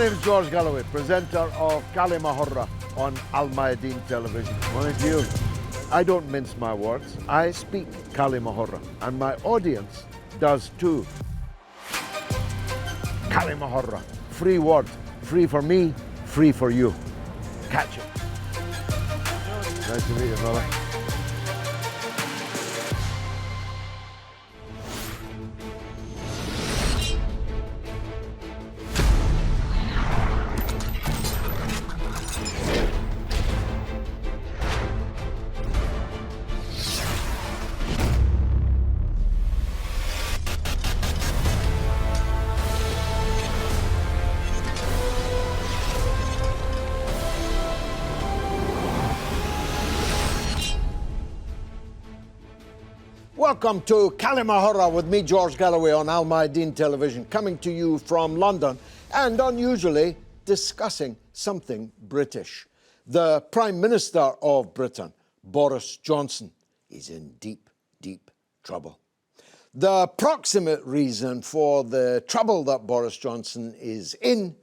name is George Galloway, presenter of Kalima Hurra on Al Mayadeen television. Mind you, I don't mince my words. I speak Kalima Hurra, and my audience does too. Kalima Hurra, free word, free for me, free for you. Catch it. Nice to meet you, brother. Welcome to Kalima Hurra with me, George Galloway, on Al Mayadeen television, coming to you from London and unusually discussing something British. The Prime Minister of Britain, Boris Johnson, is in deep, deep trouble. The proximate reason for the trouble that Boris Johnson is in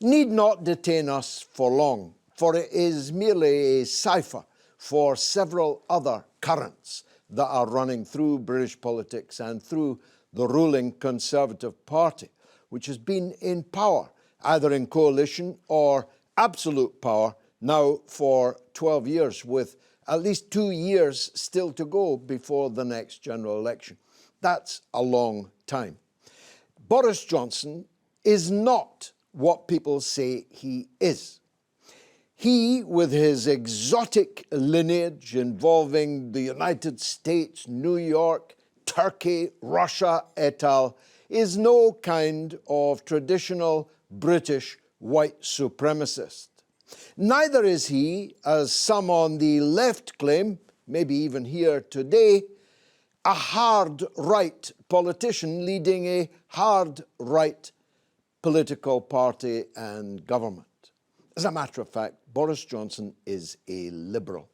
need not detain us for long, for it is merely a cipher for several other currents that are running through British politics and through the ruling Conservative Party, which has been in power, either in coalition or absolute power, now for 12 years, with at least 2 years still to go before the next general election. That's a long time. Boris Johnson is not what people say he is. He, with his exotic lineage involving the United States, New York, Turkey, Russia, et al., is no kind of traditional British white supremacist. Neither is he, as some on the left claim, maybe even here today, a hard right politician leading a hard right political party and government. As a matter of fact, Boris Johnson is a liberal.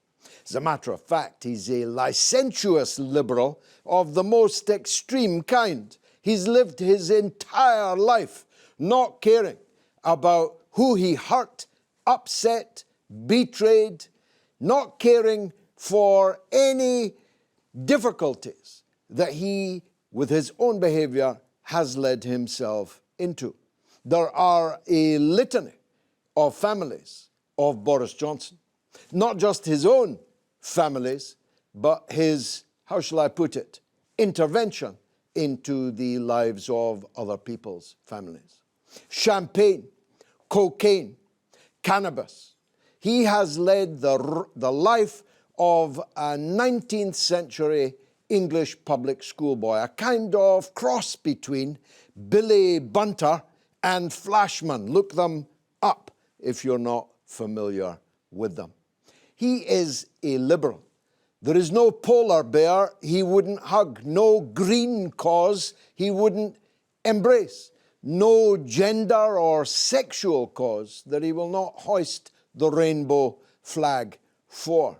As a matter of fact, he's a licentious liberal of the most extreme kind. He's lived his entire life not caring about who he hurt, upset, betrayed, not caring for any difficulties that he, with his own behavior, has led himself into. There are a litany of families of Boris Johnson. Not just his own families, but his, how shall I put it, intervention into the lives of other people's families. Champagne, cocaine, cannabis. He has led the life of a 19th century English public school boy, a kind of cross between Billy Bunter and Flashman. Look them up if you're not familiar with them. He is a liberal. There is no polar bear he wouldn't hug, no green cause he wouldn't embrace, no gender or sexual cause that he will not hoist the rainbow flag for.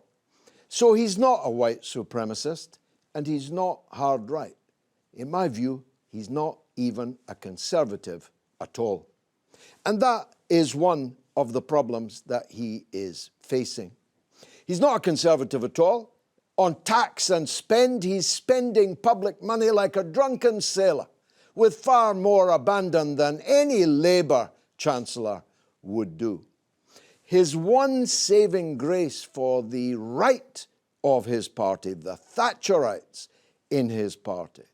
So he's not a white supremacist, and he's not hard right. In my view, he's not even a conservative at all. And that is one of the problems that he is facing. He's not a conservative at all. On tax and spend, he's spending public money like a drunken sailor, with far more abandon than any Labour chancellor would do. His one saving grace for the right of his party, the Thatcherites in his party,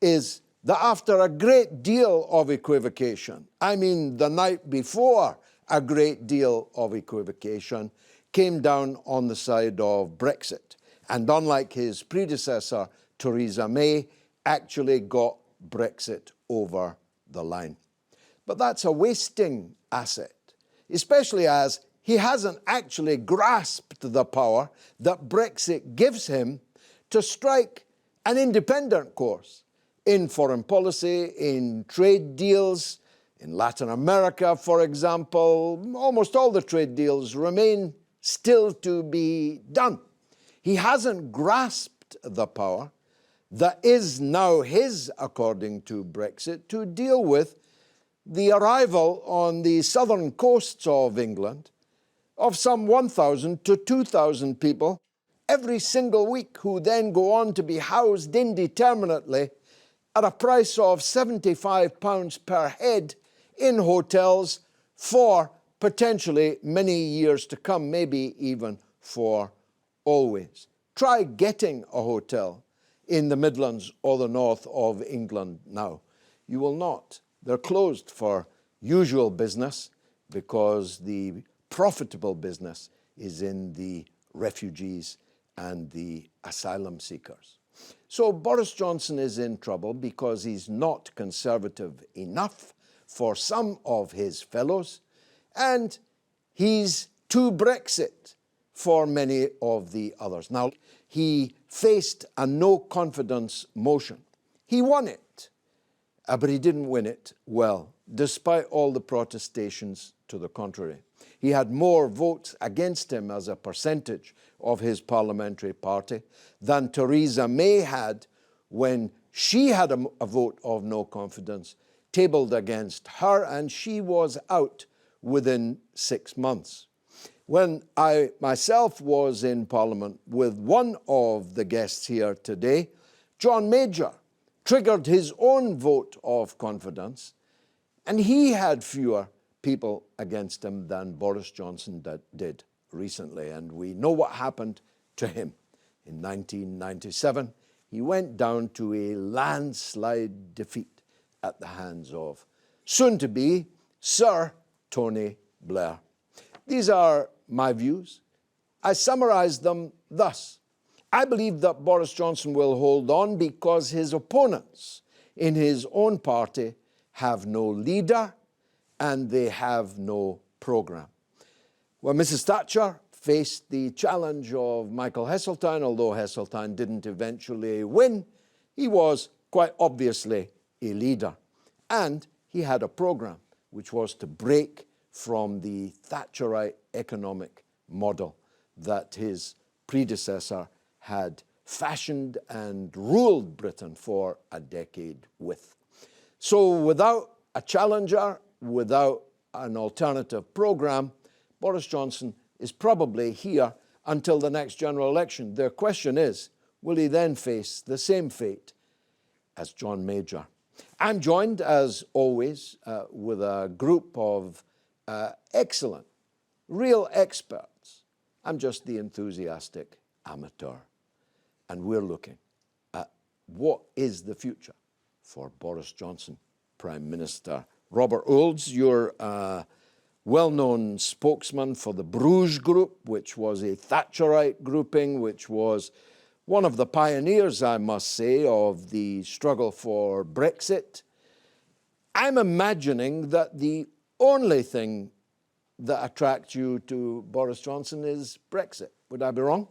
is that after a great deal of equivocation, I mean the night before a great deal of equivocation, came down on the side of Brexit. And unlike his predecessor, Theresa May, actually got Brexit over the line. But that's a wasting asset, especially as he hasn't actually grasped the power that Brexit gives him to strike an independent course in foreign policy, in trade deals. In Latin America, for example, almost all the trade deals remain still to be done. He hasn't grasped the power that is now his, according to Brexit, to deal with the arrival on the southern coasts of England of some 1,000 to 2,000 people every single week, who then go on to be housed indeterminately at a price of £75 per head in hotels for potentially many years to come, maybe even for always. Try getting a hotel in the Midlands or the north of England now. You will not. They're closed for usual business because the profitable business is in the refugees and the asylum seekers. So Boris Johnson is in trouble because he's not conservative enough for some of his fellows, and he's too Brexit for many of the others. Now, he faced a no-confidence motion. He won it, but he didn't win it well, despite all the protestations to the contrary. He had more votes against him as a percentage of his parliamentary party than Theresa May had when she had a vote of no confidence tabled against her, and she was out within 6 months. When I myself was in Parliament with one of the guests here today, John Major triggered his own vote of confidence, and he had fewer people against him than Boris Johnson did recently. And we know what happened to him. In 1997, he went down to a landslide defeat at the hands of soon-to-be Sir Tony Blair. These are my views. I summarise them thus. I believe that Boris Johnson will hold on because his opponents in his own party have no leader and they have no programme. When Mrs Thatcher faced the challenge of Michael Heseltine, although Heseltine didn't eventually win, he was quite obviously a leader. And he had a programme which was to break from the Thatcherite economic model that his predecessor had fashioned and ruled Britain for a decade with. So without a challenger, without an alternative programme, Boris Johnson is probably here until the next general election. The question is, will he then face the same fate as John Major? I'm joined, as always, with a group of excellent, real experts. I'm just the enthusiastic amateur. And we're looking at what is the future for Boris Johnson, Prime Minister. Robert Olds, you're a well-known spokesman for the Bruges Group, which was a Thatcherite grouping, which was one of the pioneers, I must say, of the struggle for Brexit. I'm imagining that the only thing that attracts you to Boris Johnson is Brexit. Would I be wrong?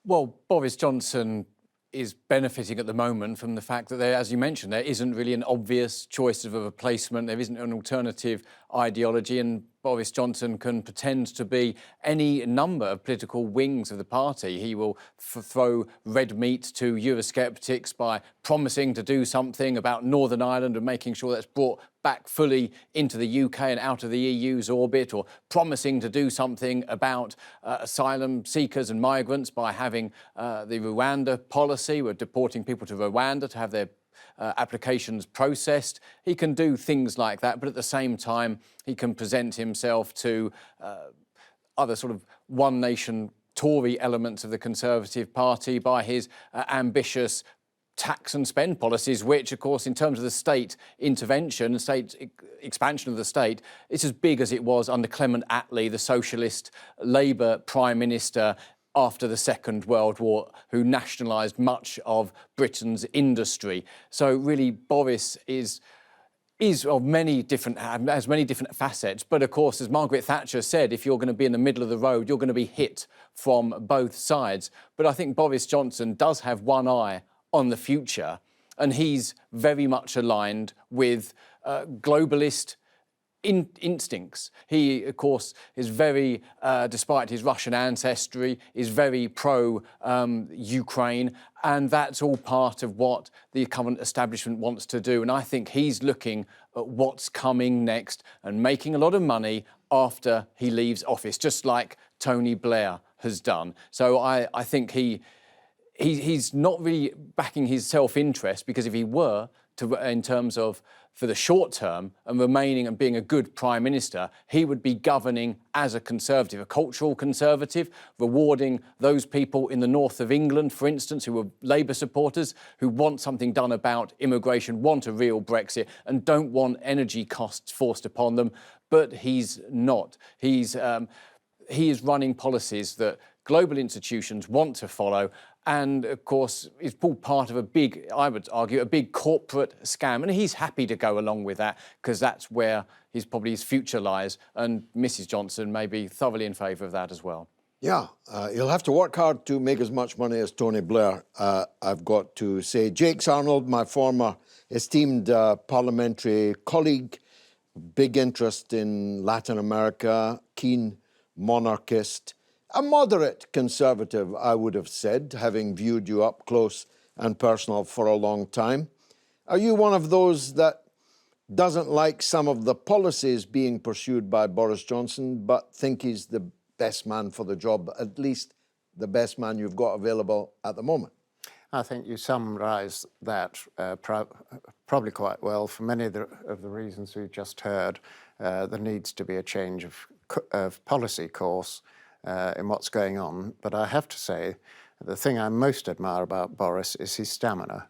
Well, Boris Johnson is benefiting at the moment from the fact that there, as you mentioned, there isn't really an obvious choice of a replacement. There isn't an alternative ideology, and Boris Johnson can pretend to be any number of political wings of the party. He will throw red meat to Eurosceptics by promising to do something about Northern Ireland and making sure that's brought back fully into the UK and out of the EU's orbit, or promising to do something about asylum seekers and migrants by having the Rwanda policy. We're deporting people to Rwanda to have their applications processed. He can do things like that, but at the same time, he can present himself to other sort of one nation Tory elements of the Conservative Party by his ambitious tax and spend policies, which, of course, in terms of the state intervention, state expansion of the state, it's as big as it was under Clement Attlee, the socialist Labour Prime Minister after the Second World War, who nationalised much of Britain's industry. So really, Boris is of many different, has many different facets. But of course, as Margaret Thatcher said, if you're going to be in the middle of the road, you're going to be hit from both sides. But I think Boris Johnson does have one eye on the future, and he's very much aligned with globalist instincts. He, of course, is very, despite his Russian ancestry, is very pro-Ukraine, and that's all part of what the current establishment wants to do. And I think he's looking at what's coming next and making a lot of money after he leaves office, just like Tony Blair has done. So I think he's not really backing his self-interest, because if he were to, in terms of for the short term and remaining and being a good prime minister, he would be governing as a conservative, a cultural conservative, rewarding those people in the north of England, for instance, who are Labour supporters, who want something done about immigration, want a real Brexit, and don't want energy costs forced upon them. But he's not. He is running policies that global institutions want to follow, and of course is all part of a big, I would argue, a big corporate scam. And he's happy to go along with that, because that's where his future lies. And Mrs Johnson may be thoroughly in favour of that as well. Yeah, he'll have to work hard to make as much money as Tony Blair, I've got to say. Jacques Arnold, my former esteemed parliamentary colleague, big interest in Latin America, keen monarchist, a moderate conservative, I would have said, having viewed you up close and personal for a long time. Are you one of those that doesn't like some of the policies being pursued by Boris Johnson, but think he's the best man for the job, at least the best man you've got available at the moment? I think you summarise that probably quite well. For many of the reasons we've just heard, there needs to be a change of policy course in what's going on. But I have to say, the thing I most admire about Boris is his stamina.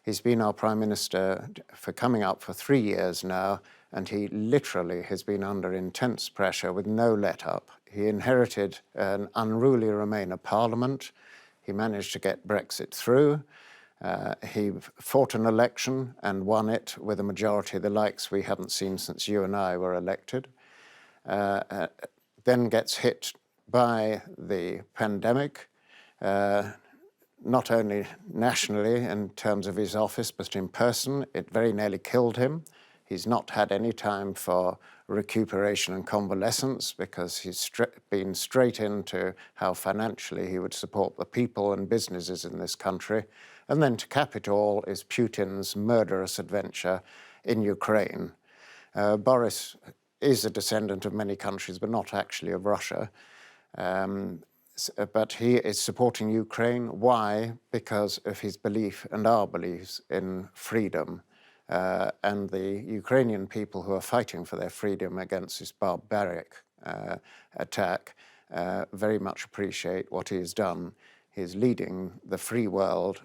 He's been our Prime Minister for coming up for 3 years now, and he literally has been under intense pressure with no let-up. He inherited an unruly Remainer Parliament. He managed to get Brexit through. He fought an election and won it with a majority of the likes we haven't seen since you and I were elected. Then gets hit by the pandemic, not only nationally in terms of his office, but in person. It very nearly killed him. He's not had any time for recuperation and convalescence, because he's been straight into how financially he would support the people and businesses in this country. And then to cap it all is Putin's murderous adventure in Ukraine. Boris is a descendant of many countries, but not actually of Russia. But he is supporting Ukraine. Why? Because of his belief and our beliefs in freedom. And the Ukrainian people who are fighting for their freedom against this barbaric attack very much appreciate what he has done. He is leading the free world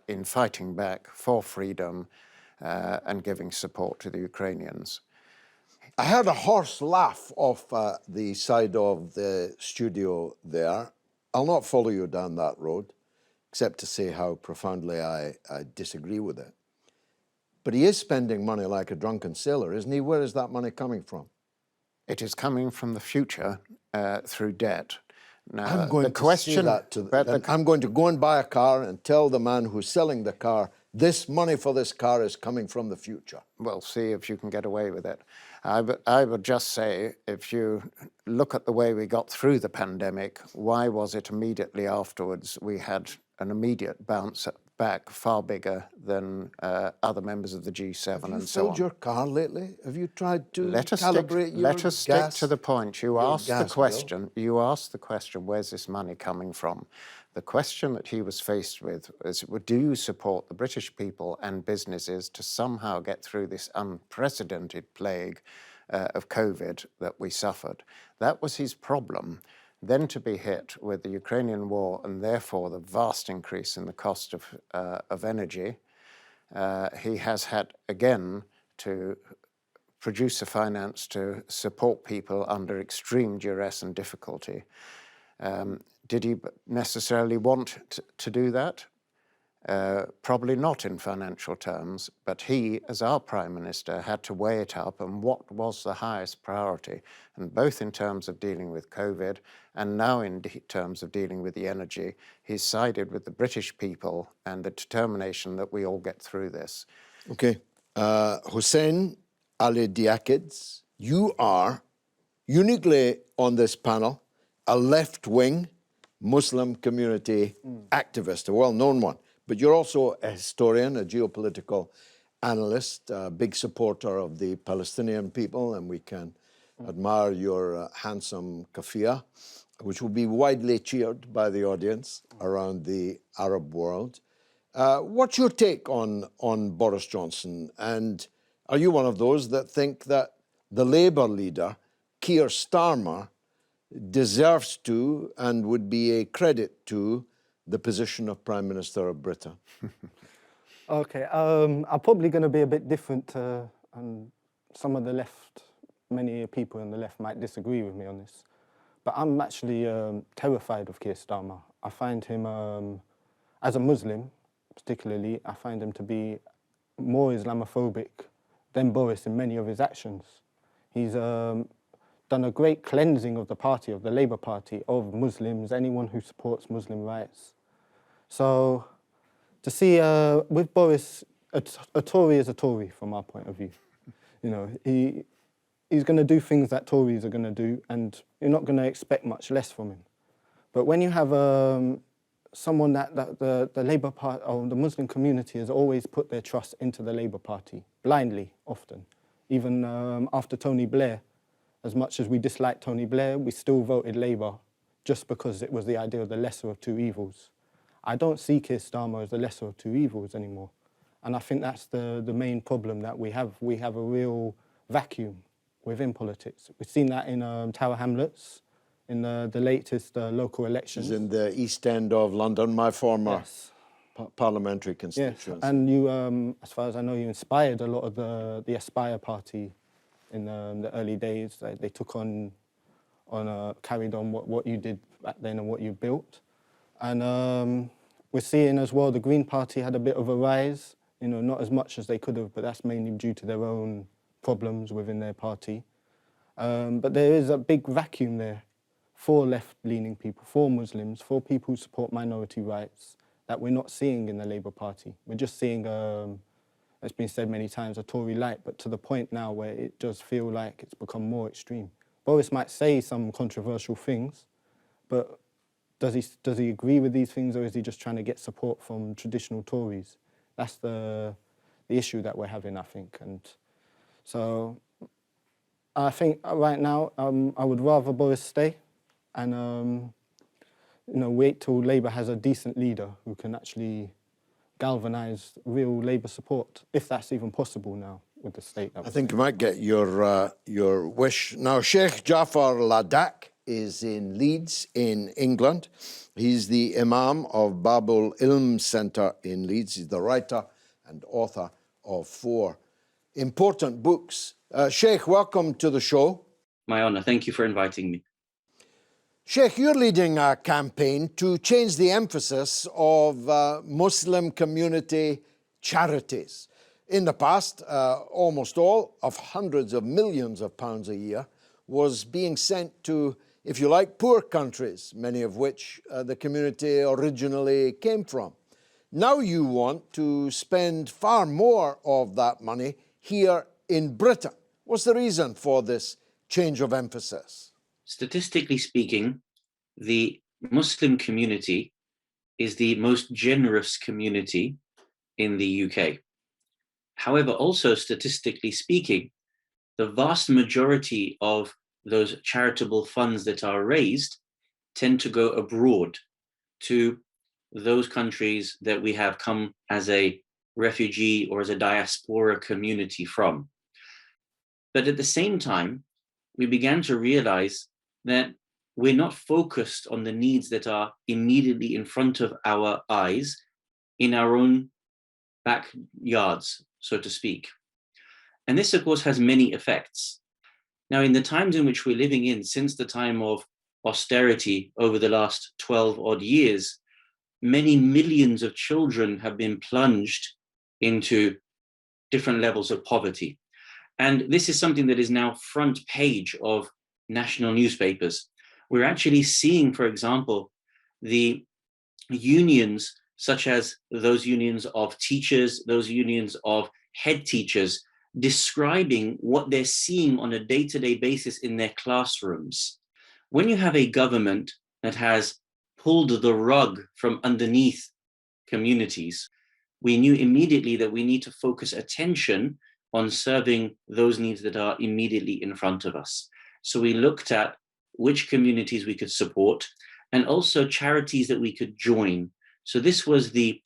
in fighting back for freedom and giving support to the Ukrainians. I heard a hoarse laugh off the side of the studio there. I'll not follow you down that road, except to say how profoundly I disagree with it. But he is spending money like a drunken sailor, isn't he? Where is that money coming from? It is coming from the future through debt. Now, I'm going to say that to I'm going to go and buy a car and tell the man who's selling the car, this money for this car is coming from the future. Well, see if you can get away with it. I would just say, if you look at the way we got through the pandemic, why was it immediately afterwards we had an immediate bounce back far bigger than other members of the G7 and so on? Have you filled your car lately? Have you tried to calibrate your Let us stick to the point. You asked the question. Bill. You asked the question, where's this money coming from? The question that he was faced with is, do you support the British people and businesses to somehow get through this unprecedented plague of COVID that we suffered? That was his problem. Then to be hit with the Ukrainian war and therefore the vast increase in the cost of energy, he has had, again, to produce the finance to support people under extreme duress and difficulty. Did he necessarily want to do that? Probably not in financial terms, but he, as our Prime Minister, had to weigh it up and what was the highest priority. And both in terms of dealing with COVID and now in terms of dealing with the energy, he's sided with the British people and the determination that we all get through this. Okay. Hussein Ali Diakids, You are uniquely on this panel a left-wing Muslim community activist, a well-known one, but you're also a historian, a geopolitical analyst, a big supporter of the Palestinian people, and we can admire your handsome kafia, which will be widely cheered by the audience around the Arab world. What's your take on Boris Johnson? And are you one of those that think that the Labour leader, Keir Starmer, deserves to and would be a credit to the position of Prime Minister of Britain? Okay, I'm probably going to be a bit different, and some of the left, many people on the left might disagree with me on this, but I'm actually terrified of Keir Starmer. I find him, as a Muslim particularly, I find him to be more Islamophobic than Boris in many of his actions. He's done a great cleansing of the party, of the Labour Party, of Muslims, anyone who supports Muslim rights. So to see with Boris, a Tory is a Tory from our point of view. You know, he's going to do things that Tories are going to do, and you're not going to expect much less from him. But when you have someone that the Labour Party or the Muslim community has always put their trust into the Labour Party, blindly often, even after Tony Blair, as much as we dislike Tony Blair, we still voted Labour just because it was the idea of the lesser of two evils. I don't see Keir Starmer as the lesser of two evils anymore. And I think that's the main problem that we have. We have a real vacuum within politics. We've seen that in Tower Hamlets, in the latest local elections. In the East End of London, my former parliamentary constituency. Yes, and you, as far as I know, you inspired a lot of the Aspire party in the early days. They took on carried on what you did back then and what you built. And we're seeing as well the Green Party had a bit of a rise, you know, not as much as they could have, but that's mainly due to their own problems within their party. But there is a big vacuum there for left-leaning people, for Muslims, for people who support minority rights that we're not seeing in the Labour Party. We're just seeing, it's been said many times, a Tory light, but to the point now where it does feel like it's become more extreme. Boris might say some controversial things, but does he agree with these things, or is he just trying to get support from traditional Tories? That's the issue that we're having, I think. And so I think right now I would rather Boris stay and you know, wait till Labour has a decent leader who can actually galvanise real Labour support, if that's even possible now with the state. I think you might get your wish. Now, Sheikh Jafar Ladak is in Leeds in England. He's the Imam of Babul Ilm Centre in Leeds. He's the writer and author of 4 important books. Sheikh, welcome to the show. My honour, thank you for inviting me. Sheikh, you're leading a campaign to change the emphasis of Muslim community charities. In the past, almost all of hundreds of millions of pounds a year was being sent to, if you like, poor countries, many of which the community originally came from. Now you want to spend far more of that money here in Britain. What's the reason for this change of emphasis? Statistically speaking, the Muslim community is the most generous community in the UK. However, also statistically speaking, the vast majority of those charitable funds that are raised tend to go abroad to those countries that we have come as a refugee or as a diaspora community from. But at the same time, we began to realize that we're not focused on the needs that are immediately in front of our eyes in our own backyards, so to speak. And this, of course, has many effects. Now, in the times in which we're living in, since the time of austerity over the last 12 odd years, many millions of children have been plunged into different levels of poverty. And this is something that is now front page of national newspapers. We're actually seeing, for example, the unions, such as those unions of teachers, those unions of head teachers, describing what they're seeing on a day-to-day basis in their classrooms. When you have a government that has pulled the rug from underneath communities, we knew immediately that we need to focus attention on serving those needs that are immediately in front of us. So we looked at which communities we could support and also charities that we could join. So this was the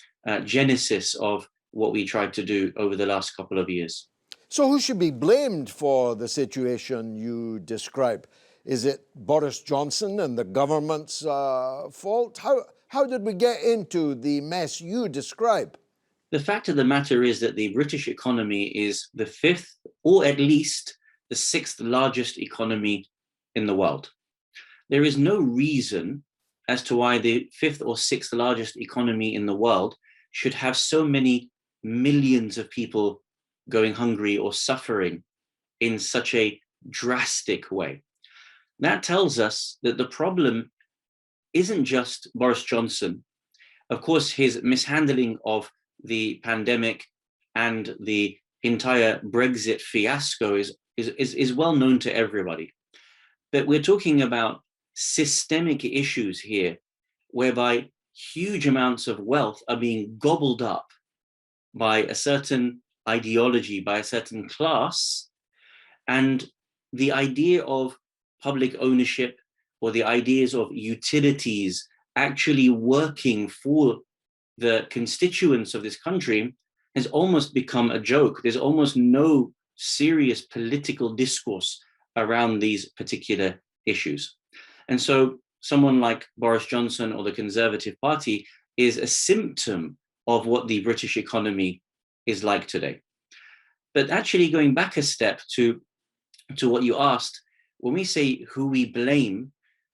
genesis of what we tried to do over the last couple of years. So who should be blamed for the situation you describe? Is it Boris Johnson and the government's fault? How did we get into the mess you describe? The fact of the matter is that the British economy is the fifth, or at least the sixth largest economy in the world. There is no reason as to why the fifth or sixth largest economy in the world should have so many millions of people going hungry or suffering in such a drastic way. That tells us that the problem isn't just Boris Johnson. Of course, his mishandling of the pandemic and the entire Brexit fiasco is well known to everybody. But we're talking about systemic issues here, whereby huge amounts of wealth are being gobbled up by a certain ideology, by a certain class, and the idea of public ownership or the ideas of utilities actually working for the constituents of this country has almost become a joke. There's almost no serious political discourse around these particular issues. And so someone like Boris Johnson or the Conservative Party is a symptom of what the British economy is like today. But actually going back a step to what you asked, when we say who we blame,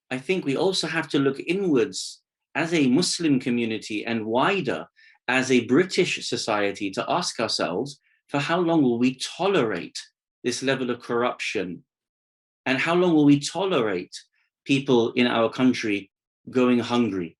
I think we also have to look inwards as a Muslim community and wider as a British society to ask ourselves, for how long will we tolerate this level of corruption? And how long will we tolerate people in our country going hungry?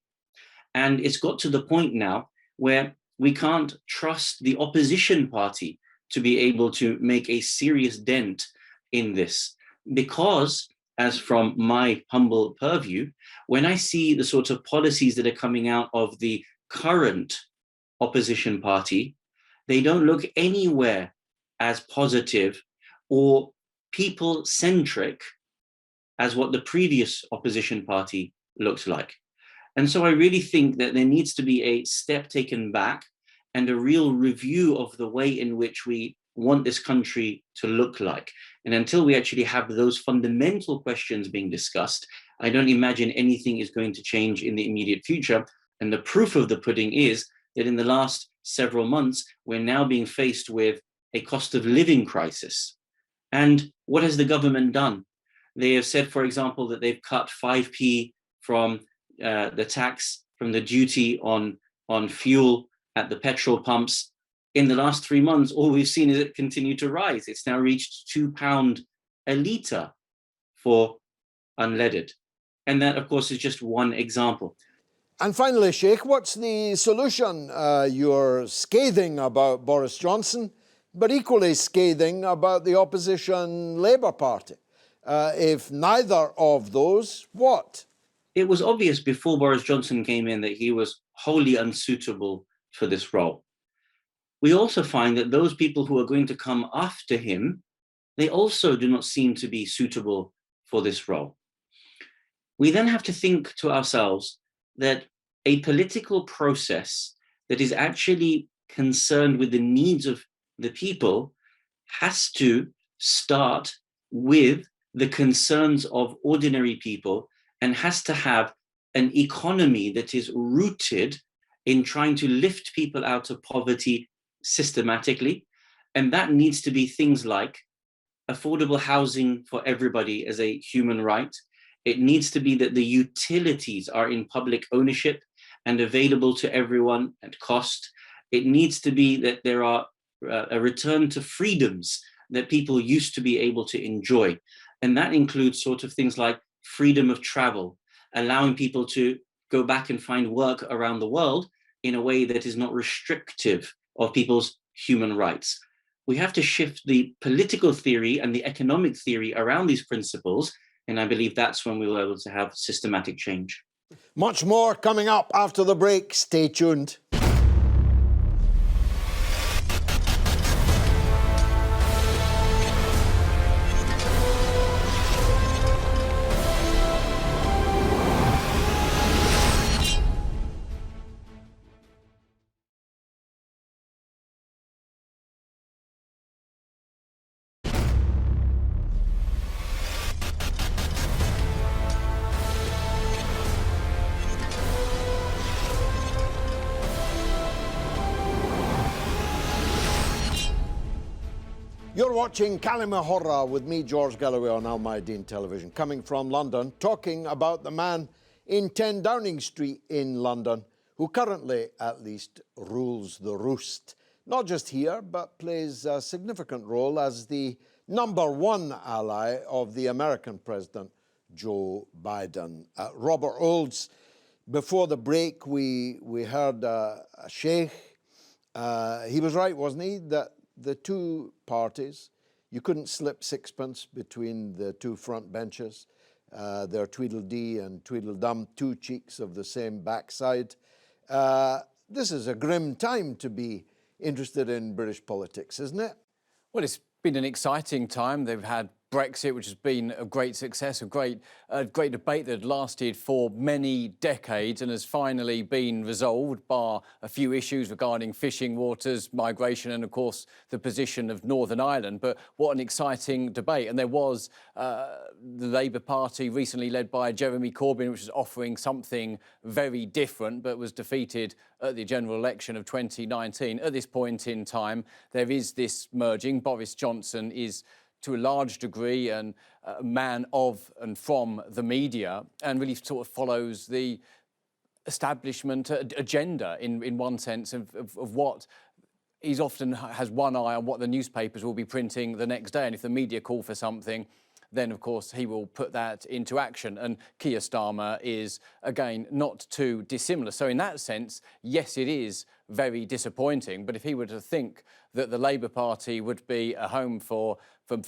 And it's got to the point now where we can't trust the opposition party to be able to make a serious dent in this. Because, as from my humble purview, when I see the sort of policies that are coming out of the current opposition party, they don't look anywhere as positive or people-centric as what the previous opposition party looked like. And so I really think that there needs to be a step taken back and a real review of the way in which we want this country to look like. And until we actually have those fundamental questions being discussed, I don't imagine anything is going to change in the immediate future. And the proof of the pudding is that in the last several months, we're now being faced with a cost of living crisis. And what has the government done? They have said, for example, that they've cut 5p from the tax, from the duty on fuel at the petrol pumps. In the last 3 months, all we've seen is it continue to rise. It's now reached £2 a litre for unleaded. And that, of course, is just one example. And finally, Sheikh, what's the solution? You're scathing about Boris Johnson, but equally scathing about the opposition Labour Party. If neither of those, what? It was obvious before Boris Johnson came in that he was wholly unsuitable for this role. We also find that those people who are going to come after him, they also do not seem to be suitable for this role. We then have to think to ourselves that a political process that is actually concerned with the needs of the people has to start with the concerns of ordinary people and has to have an economy that is rooted in trying to lift people out of poverty systematically. And that needs to be things like affordable housing for everybody as a human right. It needs to be that the utilities are in public ownership and available to everyone at cost. It needs to be that there are a return to freedoms that people used to be able to enjoy. And that includes sort of things like freedom of travel, allowing people to go back and find work around the world in a way that is not restrictive of people's human rights. We have to shift the political theory and the economic theory around these principles, and I believe that's when we will be able to have systematic change. Much more coming up after the break. Stay tuned. You're watching Kalimahora with me, George Galloway, on Al Mayadeen Television, coming from London, talking about the man in 10 Downing Street in London, who currently, at least, rules the roost. Not just here, but plays a significant role as the #1 ally of the American president, Joe Biden. Robert Olds, before the break, we heard a sheikh. He was right, wasn't he, that the two parties, you couldn't slip sixpence between the two front benches. They're Tweedledee and Tweedledum, two cheeks of the same backside. This is a grim time to be interested in British politics, isn't it? Well, it's been an exciting time. They've had Brexit, which has been a great success, a great debate that had lasted for many decades and has finally been resolved, bar a few issues regarding fishing waters, migration, and of course the position of Northern Ireland. But what an exciting debate! And there was the Labour Party, recently led by Jeremy Corbyn, which was offering something very different, but was defeated at the general election of 2019. At this point in time, there is this merging. Boris Johnson is, to a large degree, a man of and from the media, and really sort of follows the establishment agenda in one sense of what he's often has one eye on what the newspapers will be printing the next day. And if the media call for something, then of course he will put that into action. And Keir Starmer is, again, not too dissimilar. So in that sense, yes, it is very disappointing. But if he were to think that the Labour Party would be a home for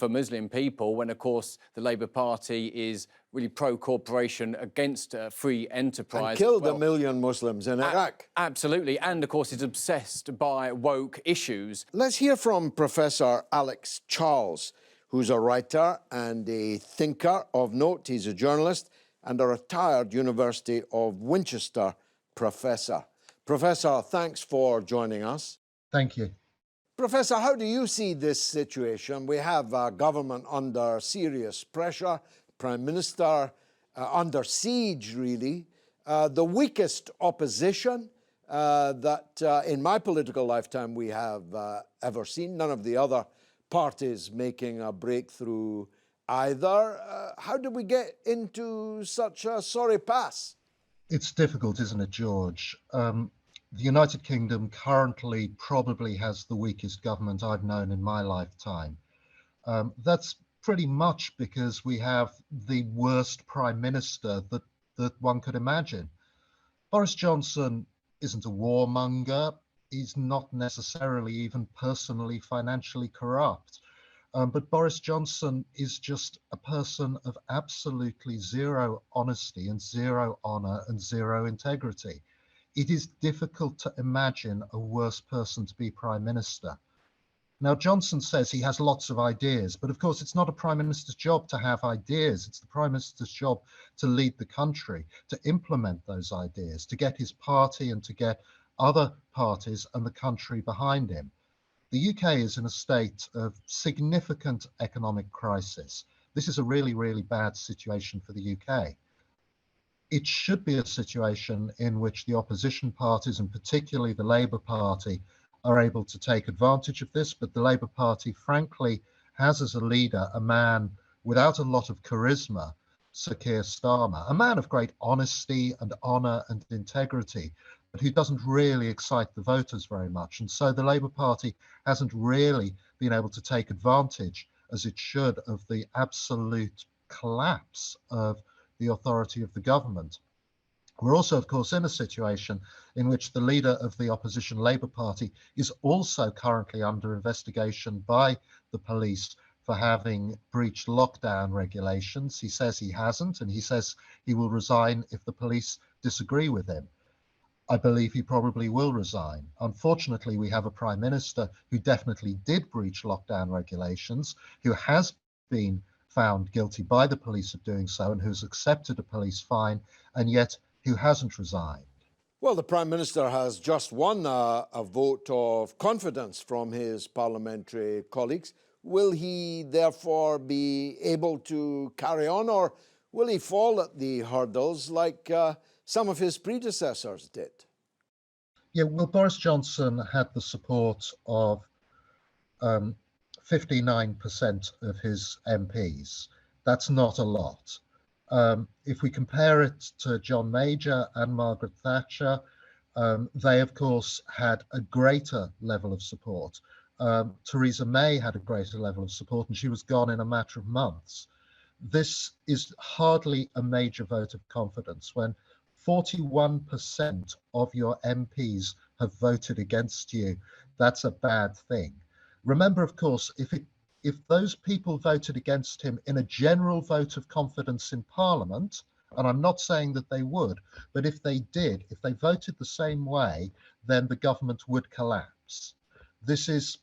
Muslim people, when of course the Labour Party is really pro-corporation, against free enterprise. And killed 1 million Muslims in Iraq. Absolutely. And of course is obsessed by woke issues. Let's hear from Professor Alex Charles, who's a writer and a thinker of note. He's a journalist and a retired University of Winchester professor. Professor, thanks for joining us. Thank you. Professor, how do you see this situation? We have a government under serious pressure, Prime Minister under siege, really, the weakest opposition that in my political lifetime we have ever seen. None of the other parties making a breakthrough either. How did we get into such a sorry pass? It's difficult, isn't it, George? The United Kingdom currently probably has the weakest government I've known in my lifetime. That's pretty much because we have the worst prime minister that one could imagine. Boris Johnson isn't a warmonger. He's not necessarily even personally financially corrupt. But Boris Johnson is just a person of absolutely zero honesty and zero honour and zero integrity. It is difficult to imagine a worse person to be Prime Minister. Now, Johnson says he has lots of ideas, but of course it's not a Prime Minister's job to have ideas. It's the Prime Minister's job to lead the country, to implement those ideas, to get his party and to get other parties and the country behind him. The UK is in a state of significant economic crisis. This is a really, really bad situation for the UK. It should be a situation in which the opposition parties, and particularly the Labour Party, are able to take advantage of this. But the Labour Party, frankly, has as a leader a man without a lot of charisma, Sir Keir Starmer, a man of great honesty and honour and integrity, but who doesn't really excite the voters very much. And so the Labour Party hasn't really been able to take advantage, as it should, of the absolute collapse of the authority of the government. We're also, of course, in a situation in which the leader of the opposition Labour Party is also currently under investigation by the police for having breached lockdown regulations. He says he hasn't, and he says he will resign if the police disagree with him. I believe he probably will resign. Unfortunately, we have a prime minister who definitely did breach lockdown regulations, who has been found guilty by the police of doing so and who's accepted a police fine, and yet who hasn't resigned. Well, the Prime Minister has just won a vote of confidence from his parliamentary colleagues. Will he therefore be able to carry on, or will he fall at the hurdles like some of his predecessors did? Yeah, well, Boris Johnson had the support of 59% of his MPs. That's not a lot. If we compare it to John Major and Margaret Thatcher, they, of course, had a greater level of support. Theresa May had a greater level of support, and she was gone in a matter of months. This is hardly a major vote of confidence when 41% of your MPs have voted against you. That's a bad thing. Remember, of course, if those people voted against him in a general vote of confidence in Parliament, and I'm not saying that they would, but if they did, if they voted the same way, then the government would collapse. This is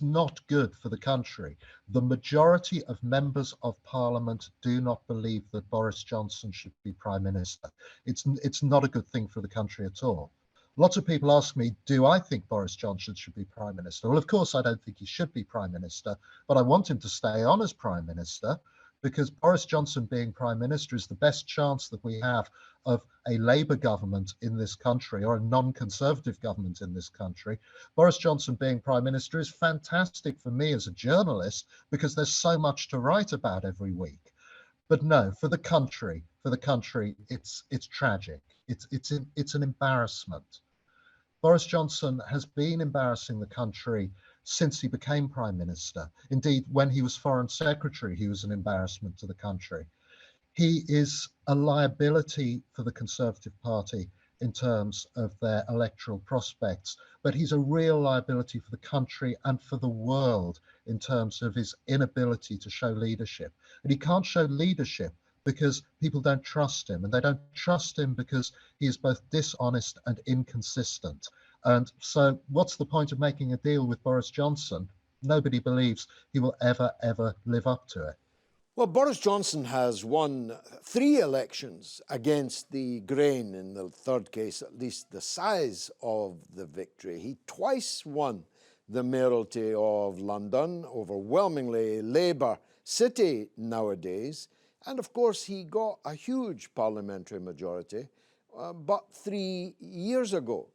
not good for the country. The majority of members of Parliament do not believe that Boris Johnson should be Prime Minister. It's not a good thing for the country at all. Lots of people ask me, do I think Boris Johnson should be Prime Minister? Well, of course, I don't think he should be Prime Minister, but I want him to stay on as Prime Minister, because Boris Johnson being Prime Minister is the best chance that we have of a Labour government in this country, or a non-Conservative government in this country. Boris Johnson being Prime Minister is fantastic for me as a journalist, because there's so much to write about every week. But no, for the country, it's tragic. It's an embarrassment. Boris Johnson has been embarrassing the country since he became Prime Minister. Indeed, when he was Foreign Secretary, he was an embarrassment to the country. He is a liability for the Conservative Party in terms of their electoral prospects, but he's a real liability for the country and for the world in terms of his inability to show leadership. And he can't show leadership because people don't trust him, and they don't trust him because he is both dishonest and inconsistent. And so what's the point of making a deal with Boris Johnson? Nobody believes he will ever live up to it. Well, Boris Johnson has won 3 elections against the grain, in the third case at least the size of the victory. He twice won the mayoralty of London, overwhelmingly Labour city nowadays. And of course, he got a huge parliamentary majority, but 3 years ago.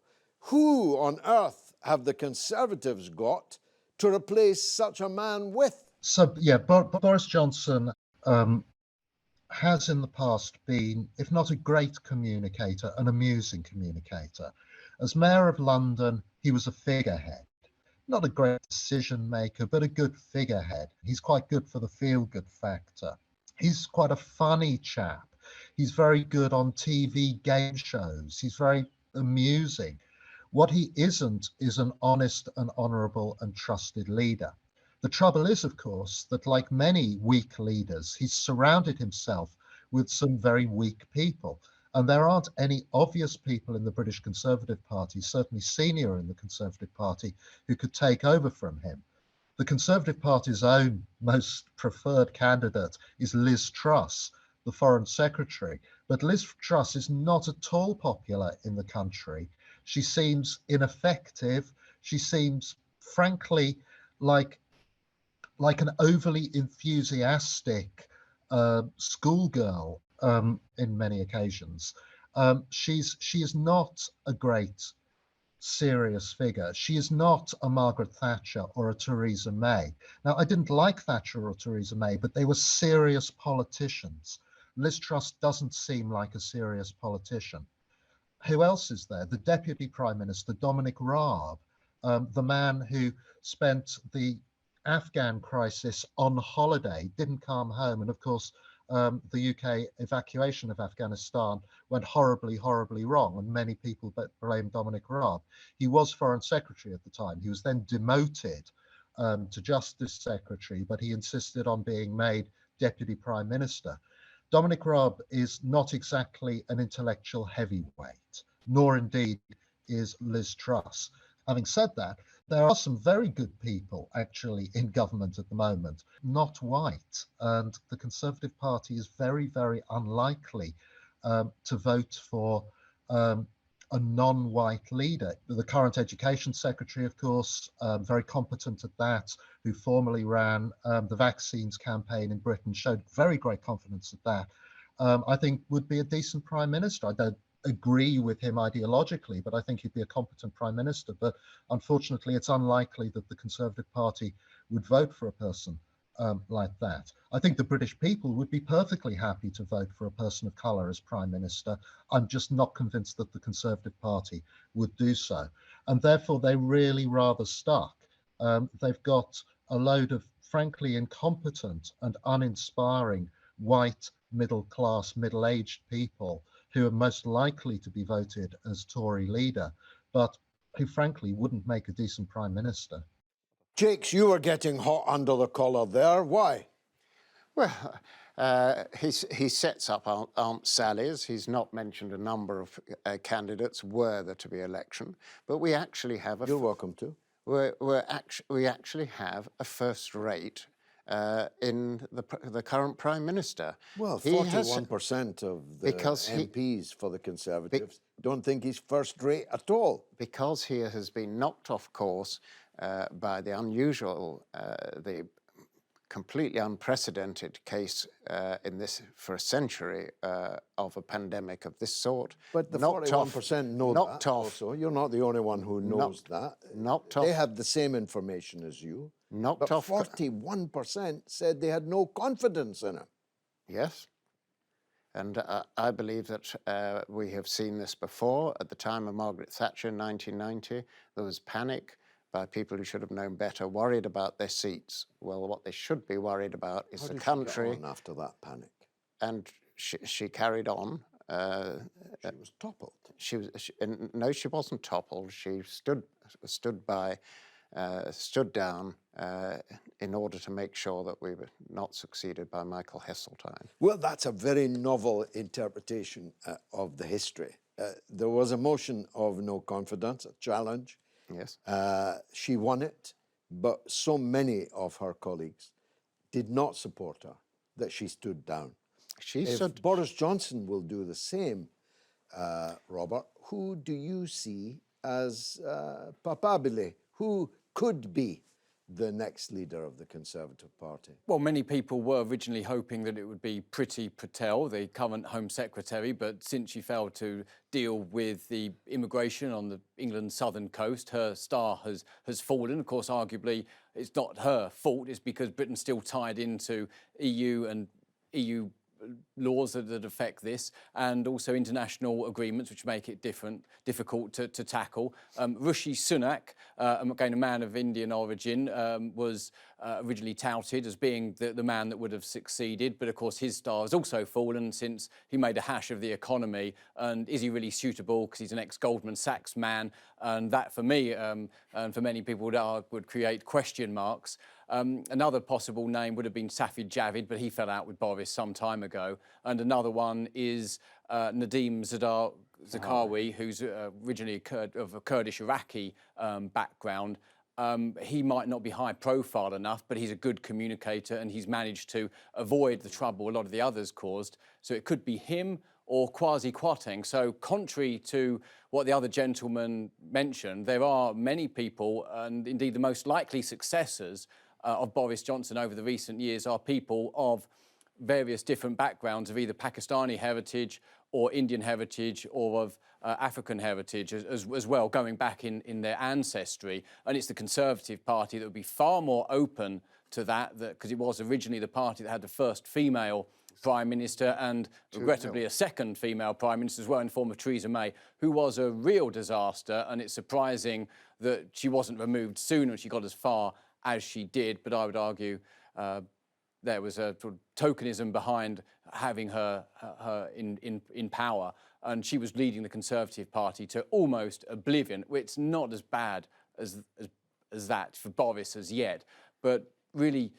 Who on earth have the Conservatives got to replace such a man with? So, yeah, Boris Johnson has in the past been, if not a great communicator, an amusing communicator. As Mayor of London, he was a figurehead. Not a great decision maker, but a good figurehead. He's quite good for the feel-good factor. He's quite a funny chap. He's very good on TV game shows. He's very amusing. What he isn't is an honest and honourable and trusted leader. The trouble is, of course, that like many weak leaders, he's surrounded himself with some very weak people. And there aren't any obvious people in the British Conservative Party, certainly senior in the Conservative Party, who could take over from him. The Conservative Party's own most preferred candidate is Liz Truss, the Foreign Secretary. But Liz Truss is not at all popular in the country. She seems ineffective. She seems, frankly, like an overly enthusiastic schoolgirl in many occasions. She is not a great serious figure. She is not a Margaret Thatcher or a Theresa May. Now, I didn't like Thatcher or Theresa May, but they were serious politicians. Liz Truss doesn't seem like a serious politician. Who else is there? The Deputy Prime Minister, Dominic Raab, the man who spent the Afghan crisis on holiday, didn't come home, and of course the UK evacuation of Afghanistan went horribly, horribly wrong, and many people blame Dominic Raab. He was Foreign Secretary at the time. He was then demoted to Justice Secretary, but he insisted on being made Deputy Prime Minister. Dominic Raab is not exactly an intellectual heavyweight, nor indeed is Liz Truss. Having said that, there are some very good people actually in government at the moment, not white, and the Conservative Party is very, very unlikely to vote for a non-white leader. The current Education Secretary, of course, very competent at that, who formerly ran the vaccines campaign in Britain, showed very great confidence at that, I think would be a decent Prime Minister. I don't agree with him ideologically, but I think he'd be a competent Prime Minister. But unfortunately, it's unlikely that the Conservative Party would vote for a person like that. I think the British people would be perfectly happy to vote for a person of colour as Prime Minister. I'm just not convinced that the Conservative Party would do so. And therefore, they're really rather stuck. They've got a load of frankly incompetent and uninspiring white, middle-class, middle-aged people who are most likely to be voted as Tory leader, but who frankly wouldn't make a decent Prime Minister. Jakes, you were getting hot under the collar there. Why? Well, he sets up Aunt Sally's. He's not mentioned a number of candidates were there to be election, but we actually have a... You're welcome to. We actually have a first-rate in the current Prime Minister. Well, 41% of the MPs for the Conservatives don't think he's first-rate at all. Because he has been knocked off course by the unusual, the completely unprecedented case in this for a century of a pandemic of this sort. But the 41% know that also. You're not the only one who knows that. They have the same information as you. But 41% said they had no confidence in him. Yes. And I believe that we have seen this before. At the time of Margaret Thatcher in 1990, there was panic by people who should have known better, worried about their seats. Well, what they should be worried about is the country. How did she get on after that panic? And she carried on. She was toppled. No, she wasn't toppled. She stood down in order to make sure that we were not succeeded by Michael Heseltine. Well, that's a very novel interpretation of the history. There was a motion of no confidence, a challenge. Yes. She won it, but so many of her colleagues did not support her that she stood down. If Boris Johnson will do the same, Robert, who do you see as papabile? Who could be the next leader of the Conservative Party? Well, many people were originally hoping that it would be Priti Patel, the current Home Secretary, but since she failed to deal with the immigration on the England's southern coast, her star has fallen. Of course, arguably, it's not her fault. It's because Britain's still tied into EU and EU laws that affect this, and also international agreements which make it difficult to tackle. Rishi Sunak, again a man of Indian origin, was originally touted as being the man that would have succeeded, but of course his star has also fallen since he made a hash of the economy. And is he really suitable? Because he's an ex-Goldman Sachs man, and that for me and for many people would create question marks. Another possible name would have been Safid Javid, but he fell out with Boris some time ago. And another one is Nadeem Zakawi, who's originally of a Kurdish Iraqi background. He might not be high profile enough, but he's a good communicator and he's managed to avoid the trouble a lot of the others caused. So it could be him or Kwasi Kwarteng. So contrary to what the other gentleman mentioned, there are many people, and indeed the most likely successors of Boris Johnson over the recent years are people of various different backgrounds of either Pakistani heritage or Indian heritage or of African heritage as well, going back in their ancestry. And it's the Conservative Party that would be far more open to that, because it was originally the party that had the first female Prime Minister and regrettably a second female Prime Minister as well in the form of Theresa May, who was a real disaster. And it's surprising that she wasn't removed sooner and she got as far as she did. But I would argue there was a sort of tokenism behind having her in power, and she was leading the Conservative Party to almost oblivion. It's not as bad as that for Boris as yet, but really,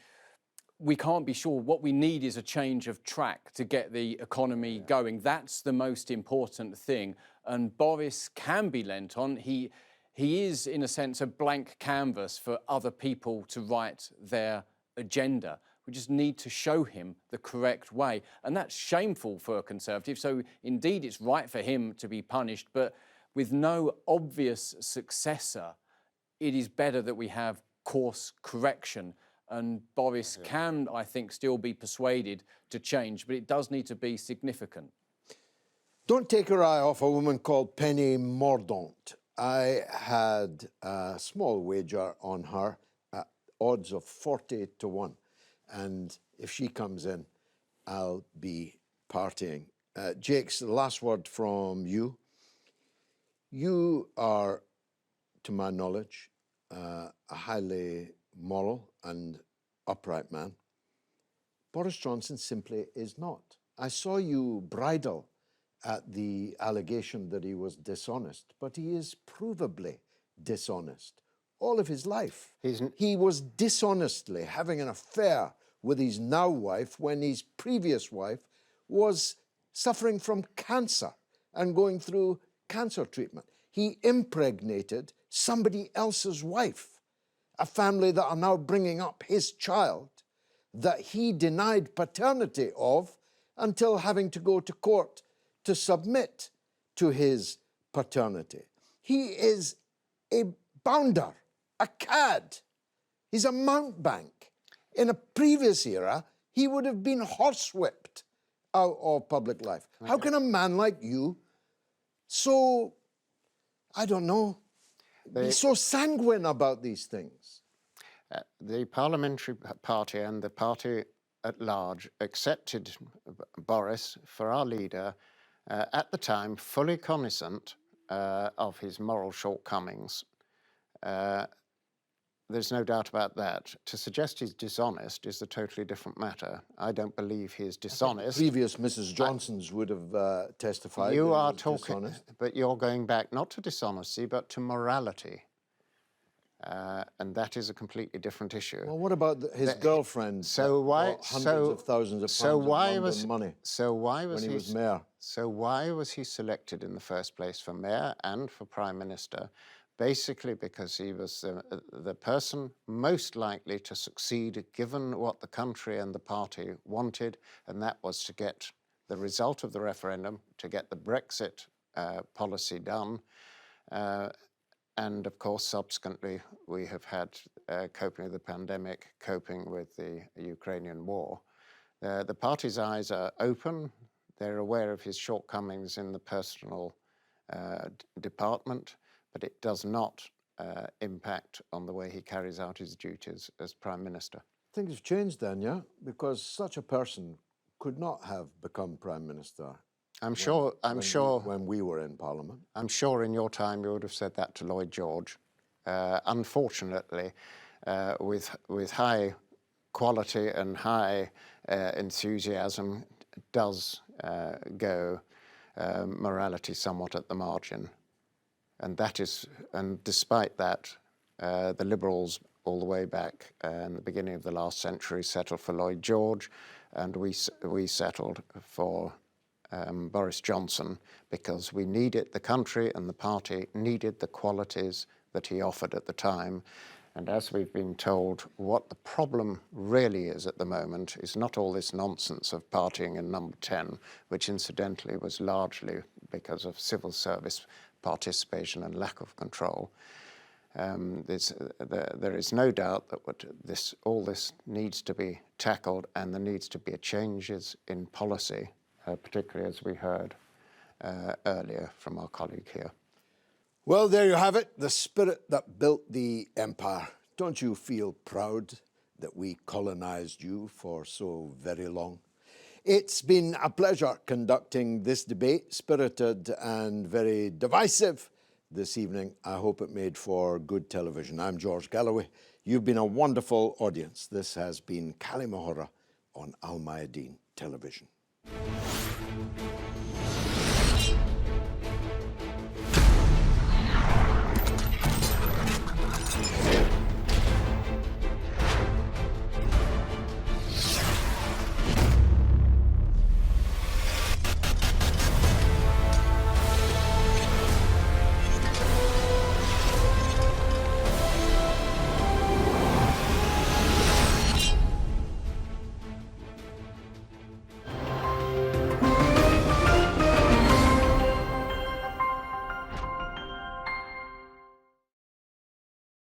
we can't be sure. What we need is a change of track to get the economy going. That's the most important thing. And Boris can be lent on. He is, in a sense, a blank canvas for other people to write their agenda. We just need to show him the correct way. And that's shameful for a Conservative. So indeed, it's right for him to be punished. But with no obvious successor, it is better that we have course correction. And Boris can, I think, still be persuaded to change, but it does need to be significant. Don't take your eye off a woman called Penny Mordaunt. I had a small wager on her at odds of 40 to 1. And if she comes in, I'll be partying. Jacques, the last word from you. You are, to my knowledge, a highly moral and upright man. Boris Johnson simply is not. I saw you bridle at the allegation that he was dishonest, but he is provably dishonest all of his life. He was dishonestly having an affair with his now wife when his previous wife was suffering from cancer and going through cancer treatment. He impregnated somebody else's wife, a family that are now bringing up his child that he denied paternity of until having to go to court to submit to his paternity. He is a bounder, a cad. He's a mountebank. In a previous era, he would have been horsewhipped out of public life. Okay. How can a man like you so, I don't know, be so sanguine about these things? The parliamentary party and the party at large accepted Boris for our leader at the time, fully cognizant of his moral shortcomings. There's no doubt about that. To suggest he's dishonest is a totally different matter. I don't believe he is dishonest. Previous Mrs. Johnsons would have testified. You are talking, dishonest. But you're going back not to dishonesty, but to morality. And that is a completely different issue. Well, what about his girlfriend? So why hundreds of thousands of pounds of London money? So why was when he was mayor? So why was he selected in the first place for mayor and for prime minister? Basically because he was the person most likely to succeed given what the country and the party wanted, and that was to get the result of the referendum, to get the Brexit policy done. And of course, subsequently, we have had coping with the pandemic, coping with the Ukrainian war. The party's eyes are open. They're aware of his shortcomings in the personal department, but it does not impact on the way he carries out his duties as Prime Minister. Things have changed then, yeah? Because such a person could not have become Prime Minister. I'm sure when we were in Parliament. I'm sure in your time you would have said that to Lloyd George. Unfortunately, with high quality and high enthusiasm does go morality somewhat at the margin. And despite that, the Liberals all the way back in the beginning of the last century settled for Lloyd George, and we settled for Boris Johnson because we needed, the country and the party needed the qualities that he offered at the time. And as we've been told, what the problem really is at the moment is not all this nonsense of partying in number 10, which incidentally was largely because of civil service participation and lack of control. There is no doubt that all this needs to be tackled, and there needs to be changes in policy, particularly as we heard earlier from our colleague here. Well, there you have it, the spirit that built the empire. Don't you feel proud that we colonized you for so very long? It's been a pleasure conducting this debate, spirited and very divisive this evening. I hope it made for good television. I'm George Galloway. You've been a wonderful audience. This has been Kalimahora on Al Mayadeen television.